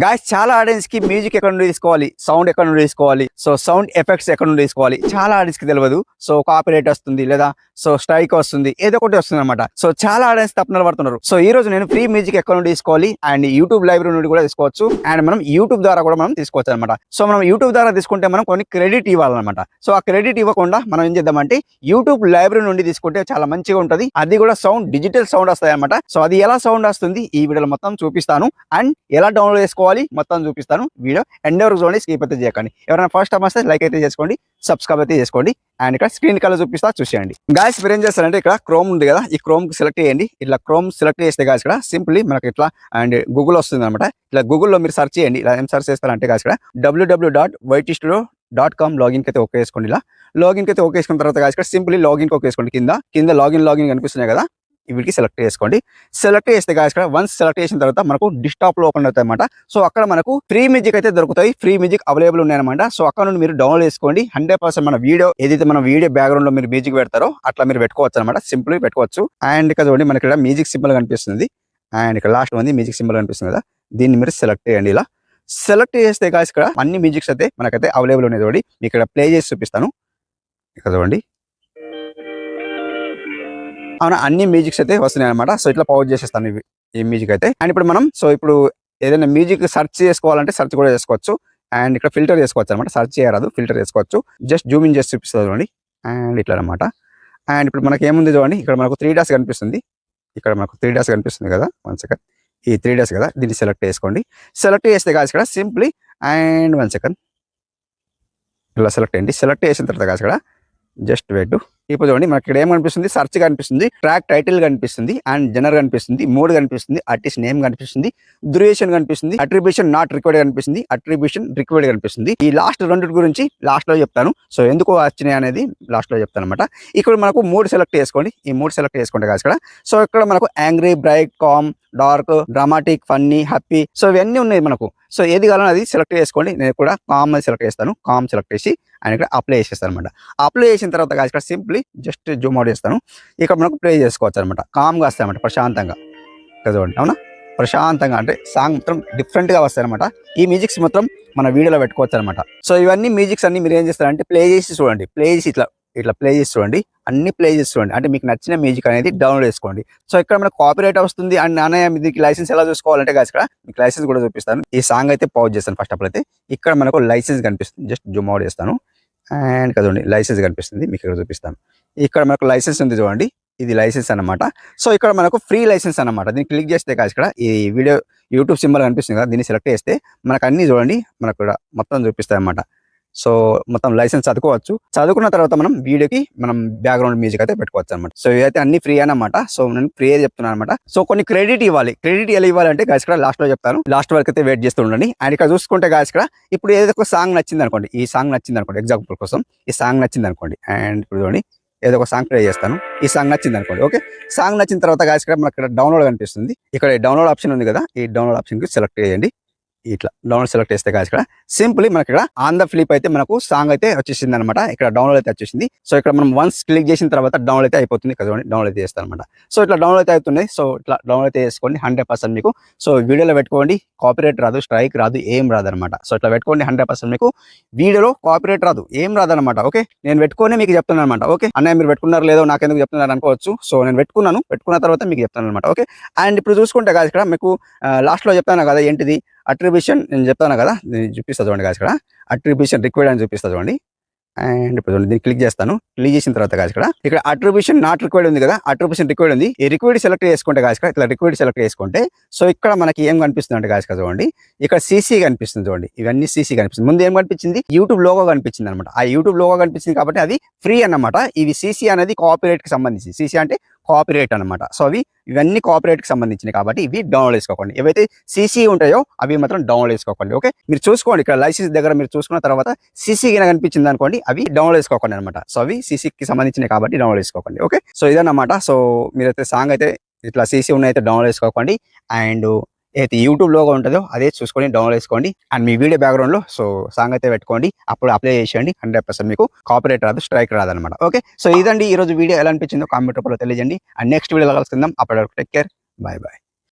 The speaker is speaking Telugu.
గాయస్ చాలా ఆడియన్స్ కి మ్యూజిక్ ఎక్కడ నుండి తీసుకోవాలి, సౌండ్ ఎక్కడ నుండి తీసుకోవాలి, సో సౌండ్ ఎఫెక్ట్స్ ఎక్కడ నుండి తీసుకోవాలి చాలా ఆడియన్స్ కి తెలియదు. సో కాపీరైట్ వస్తుంది లేదా సో స్ట్రైక్ వస్తుంది, ఏదో ఒకటి వస్తుంది అనమాట. సో చాలా ఆడియన్స్ తప్పనలు పడుతున్నారు. సో ఈ రోజు నేను ఫ్రీ మ్యూజిక్ ఎక్కడ నుండి తీసుకోవాలి అండ్ యూట్యూబ్ లైబ్రరీ నుండి కూడా తీసుకోవచ్చు అండ్ మనం యూట్యూబ్ ద్వారా కూడా మనం తీసుకోవచ్చు అనమాట. సో మనం యూట్యూబ్ ద్వారా తీసుకుంటే మనం కొన్ని క్రెడిట్ ఇవ్వాలన్నమాట. సో ఆ క్రెడిట్ ఇవ్వకుండా మనం ఏం చేద్దామంటే యూట్యూబ్ లైబ్రరీ నుండి తీసుకుంటే చాలా మంచిగా ఉంటుంది. అది కూడా సౌండ్ డిజిటల్ సౌండ్ వస్తాయి అనమాట. సో అది ఎలా సౌండ్ వస్తుంది ఈ వీడియోలో మొత్తం చూపిస్తాను అండ్ ఎలా డౌన్లోడ్ చేసుకోవాలి మొత్తం చూపిస్తాను. వీడియో ఎండ్ వరకు చూడండి, స్కిప్ అయితే చేయకండి. ఎవరైనా ఫస్ట్ టైం వస్తే లైక్ అయితే చేసుకోండి, సబ్స్క్రైబ్ అయితే చేసుకోండి అండ్ ఇక్కడ స్క్రీన్ కలర్ చూపిస్తా చూసేయండి. గాయస్ మీరు ఏం చేస్తారంటే ఇక్కడ క్రోమ్ ఉంది కదా, ఈ క్రోమ్ సెలెక్ట్ చేయండి. ఇట్లా క్రోమ్ సెలెక్ట్ చేస్తే గాయస్ ఇక్కడ సింప్లీ మనకి ఇట్లా అండ్ గూగుల్ వస్తుంది అనమాట. ఇట్లా గూగుల్లో మీరు సర్చ్ చేయండి. ఇలా ఏం సర్చ్ చేస్తారంటే గాయస్ ఇక్కడ www.ytstudio.com లాగిన్ కి అయితే ఓకే వేసుకోండి. ఇలా లాగిన్ కి అయితే ఓకే వేసుకున్న తర్వాత గాయస్ ఇక్కడ సింప్లీ లాగిన్ కి ఓకే వేసుకోండి. కింద లాగిన్ కనిపిస్తున్నాయి కదా, వీటికి సెలెక్ట్ చేసుకోండి. సెలెక్ట్ చేస్తే గాయస్ ఇక్కడ వన్స్ సెలెక్ట్ చేసిన తర్వాత మనకు డిస్టాప్ లో ఓపెన్ అవుతాయి అనమాట. సో అక్కడ మనకు ఫ్రీ మ్యూజిక్ అయితే దొరుకుతాయి, ఫ్రీ మ్యూజిక్ అవైలబుల్ ఉన్నాయన్నమాట. సో అక్కడ నుండి మీరు డౌన్లోడ్ చేసుకోండి. 100% మన వీడియో ఏదైతే మన వీడియో బ్యాక్గ్రౌండ్ లో మీరు మ్యూజిక్ పెడతారో అట్లా మీరు పెట్టుకోవచ్చు అనమాట. సింపుల్ పెట్టుకోవచ్చు. అండ్ ఇక్కడ చూడండి మనకి ఇక్కడ మ్యూజిక్ సింబల్ కనిపిస్తుంది అండ్ ఇక్కడ లాస్ట్ ఉంది మ్యూజిక్ సింబల్ కనిపిస్తుంది కదా, దీన్ని మీరు సెలెక్ట్ చేయండి. ఇలా సెలెక్ట్ చేస్తే గాయస్ ఇక్కడ అన్ని మ్యూజిక్స్ అయితే మనకైతే అవైలబుల్ ఉన్నాయి. చూడండి ఇక్కడ ప్లే చేసి చూపిస్తాను. ఇక్కడ చూడండి అవునా అన్ని మ్యూజిక్స్ అయితే వస్తున్నాయి అనమాట. సో ఇట్లా పౌజ్ చేసేస్తాను ఈ మ్యూజిక్ అయితే. అండ్ ఇప్పుడు మనం ఇప్పుడు ఏదైనా మ్యూజిక్ సెర్చ్ చేసుకోవాలంటే సెర్చ్ కూడా చేసుకోవచ్చు అండ్ ఇక్కడ ఫిల్టర్ చేసుకోవచ్చు అనమాట. సెర్చ్ చేయరాదు, ఫిల్టర్ చేసుకోవచ్చు. జస్ట్ జూమ్ ఇన్ చేసి చూపిస్తుంది చూడండి అండ్ ఇట్లా అనమాట. అండ్ ఇప్పుడు మనకి ఏముంది చూడండి, ఇక్కడ మనకు 3 డాట్స్ కనిపిస్తుంది. ఇక్కడ మనకు 3 డాట్స్ కనిపిస్తుంది కదా, 1 సెకండ్, ఈ 3 డాట్స్ కదా, దీన్ని సెలెక్ట్ చేసుకోండి. సెలెక్ట్ చేస్తే కాదు ఇక్కడ సింప్లీ అండ్ 1 సెకండ్ ఇలా సెలెక్ట్ అయ్యండి. సెలెక్ట్ చేసిన తర్వాత కాదు ఇక్కడ జస్ట్ వెయిట్. ఇప్పుడు చూడండి మనకి ఇక్కడ ఏం కనిపిస్తుంది, సర్చ్ కనిపిస్తుంది, ట్రాక్ టైటిల్ కనిపిస్తుంది అండ్ జనర్ కనిపిస్తుంది, మోడ్ కనిపిస్తుంది, ఆర్టిస్ట్ నేమ్ కనిపిస్తుంది, డ్యూరేషన్ కనిపిస్తుంది, అట్రిబ్యూషన్ నాట్ రిక్వైర్డ్ కనిపిస్తుంది, అట్రిబ్యూషన్ రిక్వైర్డ్ కనిపిస్తుంది. ఈ లాస్ట్ రెండింటి గురించి లాస్ట్ లో చెప్తాను. సో ఎందుకు వచ్చినాయి అనేది లాస్ట్ లో చెప్తాను అనమాట. ఇక్కడ మనకు మూడ్ సెలెక్ట్ చేసుకోండి. ఈ మూడ్ సెలెక్ట్ చేసుకుంటే కాదు ఇక్కడ. సో ఇక్కడ మనకు angry, bright, calm, dark, dramatic, funny, happy, so ఇవన్నీ ఉన్నాయి మనకు. సో ఏది కావాలని అది సెలెక్ట్ చేసుకోండి. నేను కూడా కామ్ అది సెలెక్ట్ చేస్తాను. కామ్ సెలెక్ట్ చేసి అండ్ ఇక్కడ అప్లై చేసేస్తాను అనమాట. అప్లై చేసిన తర్వాత కాదు ఇక్కడ సింప్లీ జస్ట్ జూమ్ అవుట్ చేస్తాను. ఇక్కడ మనకు ప్లే చేసుకోవచ్చు అనమాట. కామ్గా వస్తాయి అనమాట, ప్రశాంతంగా. చూడండి అవునా, ప్రశాంతంగా అంటే సాంగ్ మొత్తం డిఫరెంట్గా వస్తాయి అనమాట. ఈ మ్యూజిక్స్ మొత్తం మన వీడియోలో పెట్టుకోవచ్చు అనమాట. సో ఇవన్నీ మ్యూజిక్స్ అన్ని మీరు ఏం చేస్తారంటే ప్లే చేసి చూడండి. ప్లే చేసి ఇట్లా ప్లే చేసి చూడండి. అన్ని ప్లే చేసి చూడండి. అంటే మీకు నచ్చిన మ్యూజిక్ అనేది డౌన్లోడ్ చేసుకోండి. సో ఇక్కడ మనకు కాపీరైట్ వస్తుంది అండ్ అన్నయ్య దీనికి లైసెన్స్ ఎలా చూసుకోవాలంటే కాదు ఇక్కడ మీకు లైసెన్స్ కూడా చూపిస్తాను. ఈ సాంగ్ అయితే పౌజ్ చేస్తాను. ఫస్ట్ ఆఫ్ ఆల్ అయితే ఇక్కడ మనకు లైసెన్స్ కనిపిస్తుంది. జస్ట్ జూమ్ అవుట్ చేస్తాను అండ్ కదండి లైసెన్స్ కనిపిస్తుంది, మీకు ఇక్కడ చూపిస్తాను. ఇక్కడ మనకు లైసెన్స్ ఉంది చూడండి, ఇది లైసెన్స్ అన్నమాట. సో ఇక్కడ మనకు ఫ్రీ లైసెన్స్ అన్నమాట. దీన్ని క్లిక్ చేస్తే కాదు ఇక్కడ ఈ వీడియో యూట్యూబ్ సింబల్ కనిపిస్తుంది కదా, దీన్ని సెలెక్ట్ చేస్తే మనకు అన్ని చూడండి మనకు ఇక్కడ మొత్తం చూపిస్తాయి అన్నమాట. సో మొత్తం లైసెన్స్ చదువుకున్న తర్వాత మనం వీడియోకి మనం బ్యాక్గ్రౌండ్ మ్యూజిక్ అయితే పెట్టుకోవచ్చు అనమాట. సో ఇవైతే అన్ని ఫ్రీ అన్నమాట. సో నేను ఫ్రీ చెప్తున్నాను అనమాట. సో కొన్ని క్రెడిట్ ఇవ్వాలి. క్రెడిట్ ఎలా ఇవ్వాలంటే గాయస్ ఇక్కడ లాస్ట్ లో చెప్తాను. లాస్ట్ వరకు అయితే వెయిట్ చేస్తూ ఉండండి. అండ్ ఇక్కడ చూసుకుంటే గాయస్ ఇక్కడ ఇప్పుడు ఏదో ఒక సాంగ్ నచ్చింది అనుకోండి, ఈ సాంగ్ నచ్చింది అనుకోండి, ఎగ్జాంపుల్ కోసం ఈ సాంగ్ నచ్చింది అనుకోండి. అండ్ ఇప్పుడు చూడండి ఏదో ఒక సాంగ్ ప్లే చేస్తాను. ఈ సాంగ్ నచ్చింది అనుకోండి. ఓకే, సాంగ్ నచ్చిన తర్వాత గాయస్ ఇక్కడ మనకి ఇక్కడ డౌన్లోడ్ కనిపిస్తుంది. ఇక్కడ డౌన్లోడ్ ఆప్షన్ ఉంది కదా, ఈ డౌన్లోడ్ ఆప్షన్ కి సెలెక్ట్ చేయండి. ఇట్లా డౌన్లోడ్ సెలెక్ట్ చేస్తే కాదు ఇక్కడ సింపుల్లీ మనకి ఇక్కడ ఆన్ ద ఫ్లిప్ అయితే మనకు సాంగ్ అయితే వచ్చేసింది అనమాట. ఇక్కడ డౌన్లోడ్ అయితే వచ్చేసింది. సో ఇక్కడ మనం వన్స్ క్లిక్ చేసిన తర్వాత డౌన్లోడ్ అయితే అయిపోతుంది కదా, డౌన్లోడ్ అయితే చేస్తాను అనమాట. సో ఇట్లా డౌన్లోడ్ అయితే అవుతుంది. సో ఇట్లా డౌన్లోడ్ అయితే చేసుకోండి 100% మీకు. సో వీడియోలో పెట్టుకోండి, కాపీరైట్ రాదు, స్ట్రైక్ రాదు, ఏం రాదనమాట. సో ఇట్లా పెట్టుకోండి 100% మీకు వీడియోలో కాపీరైట్ రాదు, ఏం రాదనమాట. ఓకే, నేను పెట్టుకొని మీకు చెప్తున్నాను అనమాట. ఓకే అన్నయ్య మీరు పెట్టుకున్నారు లేదో నాకు ఎందుకు చెప్తున్నారు అనుకోవచ్చు. సో నేను పెట్టుకున్న తర్వాత మీకు చెప్తాను అనమాట. ఓకే, అండ్ ఇప్పుడు చూసుకుంటే కాదు ఇక్కడ మీకు లాస్ట్ లో చెప్తాను కదా ఏంటిది అట్రిబ్యూషన్ నేను చెప్తాను కదా, నేను చూపిస్తా చూడండి కాదు ఇక్కడ అట్రిబ్యూషన్ రిక్వైర్డ్ అని చూపిస్తా చూడండి. అండ్ ఇప్పుడు దీన్ని క్లిక్ చేస్తాను. క్లిక్ చేసిన తర్వాత కాదు ఇక్కడ అట్రిబ్యూషన్ నాట్ రిక్వైర్డ్ ఉంది కదా, అట్రిబ్యూషన్ రిక్వైర్డ్ ఉంది. ఈ రిక్వైర్డ్ సెలెక్ట్ చేసుకుంటే కాదు ఇట్లా రిక్వైర్డ్ సెలెక్ట్ చేసుకుంటే సో ఇక్కడ మనకి ఏం కనిపిస్తుంది అంటే కాదు చూడండి ఇక్కడ CC కనిపిస్తుంది చూడండి. ఇవన్నీ CC కనిపిస్తుంది. ముందు ఏం కనిపించింది, యూట్యూబ్ లోగో కనిపించింది అనమాట. ఆ యూట్యూబ్ లోగో కనిపించింది కాబట్టి అది ఫ్రీ అన్నమాట. ఇవి CC అనేది కాపీరైట్ కి సంబంధించి, CC అంటే కాపీరైట్ అనమాట. సో ఇవన్నీ కాపీరైట్ కి సంబంధించినవి కాబట్టి ఇవి డౌన్లోడ్ చేసుకోకండి. ఏవైతే CC ఉంటాయో అవి మాత్రం డౌన్లోడ్ చేసుకోకండి. ఓకే, మీరు చూసుకోండి ఇక్కడ లైసెన్స్ దగ్గర మీరు చూసుకున్న తర్వాత CC కింద కనిపించింది అనుకోండి, అవి డౌన్లోడ్ చేసుకోకండి అనమాట. సో అవి CC కి సంబంధించినవి కాబట్టి డౌన్లోడ్ చేసుకోకండి. ఓకే, సో ఇదన్నమాట. సో మీరైతే సాంగ్ అయితే ఇట్లా CC ఉన్నాయితే డౌన్లోడ్ చేసుకోకండి అండ్ ఏదైతే యూట్యూబ్ లోగో ఉంటుందో అదే చూసుకొని డౌన్లోడ్ చేసుకోండి అండ్ మీ వీడియో బ్యాక్గ్రౌండ్ లో సో సాంగ్ అయితే పెట్టుకోండి. అప్పుడు అప్లై చేసేయండి. 100% మీకు కాపీరైట్ రాదు, స్ట్రైక్ రాదు అనమాట. ఓకే, సో ఇదండి ఈ రోజు వీడియో ఎలా అనిపించిందో కామెంట్ రూపంలో తెలియజేయండి. అండ్ నెక్స్ట్ వీడియోలో కలుసుకుందాం. అప్పటి వరకు టేక్ కేర్, బాయ్ బాయ్.